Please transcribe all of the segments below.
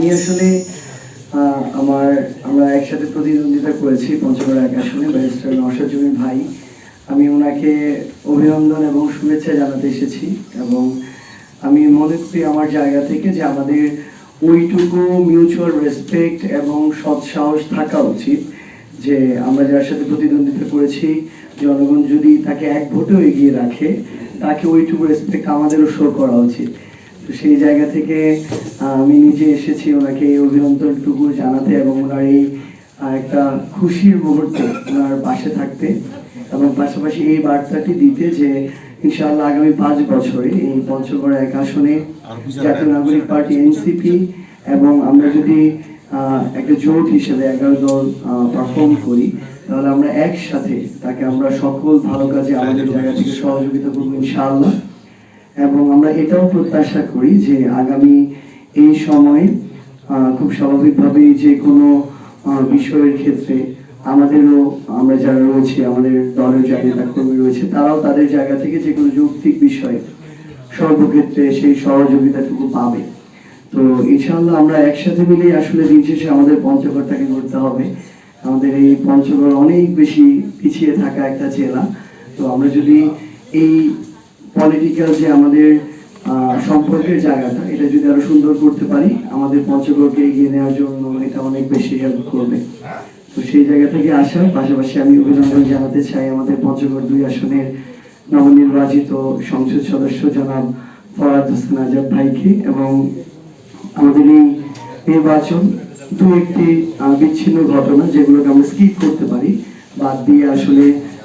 আমি আসলে আমরা একসাথে প্রতিদ্বন্দ্বিতা করেছি পঞ্চগড় এক আসনে, ব্যারিস্টার নওশাদ জমির ভাই। আমি ওনাকে অভিনন্দন এবং শুভেচ্ছা জানাতে এসেছি এবং আমি মনে করি আমার জায়গা থেকে যে আমাদের ওইটুকু মিউচুয়াল রেসপেক্ট এবং সৎ সাহস থাকা উচিত যে আমরা যার সাথে প্রতিদ্বন্দ্বিতা করেছি জনগণ যদি তাকে এক ভোটেও এগিয়ে রাখে তাকে ওইটুকু রেসপেক্ট আমাদেরও শো করা উচিত। তো সেই জায়গা থেকে আমি নিজে এসেছি ওনাকে এই অভিনন্দনটুকু জানাতে এবং ওনার এই একটা খুশির মুহূর্তে ওনার পাশে থাকতে এবং পাশাপাশি এই বার্তাটি দিতে যে ইনশাআল্লাহ আগামী 5 বছরে এই পঞ্চগড় এক আসনে জাতীয় নাগরিক পার্টি এনসিপি এবং আমরা যদি একটা জোট হিসেবে 11 দল পারফর্ম করি তাহলে আমরা একসাথে তাকে আমরা সকল ভালো কাজে আমাদের জায়গা থেকে সহযোগিতা করবো ইনশাআল্লাহ। এবং আমরা এটাও প্রত্যাশা করি যে আগামী এই সময়ে খুব স্বাভাবিকভাবেই যে কোনো বিষয়ের ক্ষেত্রে আমাদেরও আমরা যারা রয়েছে আমাদের দলের যারা নেতাকর্মী রয়েছে তারাও তাদের জায়গা থেকে যে কোনো যৌক্তিক বিষয় সর্বক্ষেত্রে সেই সহযোগিতাটুকু পাবে। তো ইনশাআল্লাহ আমরা একসাথে মিলেই আসলে দিন শেষে আমাদের পঞ্চগড়টাকে করতে হবে। আমাদের এই পঞ্চগড় অনেক বেশি পিছিয়ে থাকা একটা জেলা। তো আমরা যদি এই পলিটিক্যাল যে আমাদের সম্পর্কের জায়গাটা এটা যদি আরো সুন্দর করতে পারি আমাদের পঞ্চগড়কে এগিয়ে নেওয়ার জন্য এটা অনেক বেশি হেল্প করবে। তো সেই জায়গা থেকে আসার পাশাপাশি আমি অভিনন্দন জানাতে চাই আমাদের পঞ্চগড় 2 আসনের নবনির্বাচিত সংসদ সদস্য জনাব ফরহাদ হোসেন আজাদ ভাইকে এবং আমাদের এই নির্বাচন দু একটি বিচ্ছিন্ন ঘটনা যেগুলোকে আমরা স্কিপ করতে পারি বাদ দিয়ে আসলে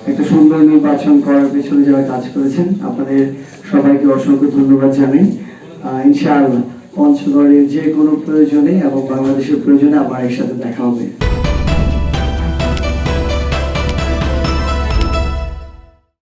একটা সুন্দর নির্বাচন করার পেছনে যারা কাজ করেছেন আপনাদের সবাইকে অসংখ্য ধন্যবাদ জানাই। ইনশাআল্লাহ পঞ্চগড়ের যে কোনো প্রয়োজনে এবং বাংলাদেশের প্রয়োজনে আবার একসাথে দেখা হবে।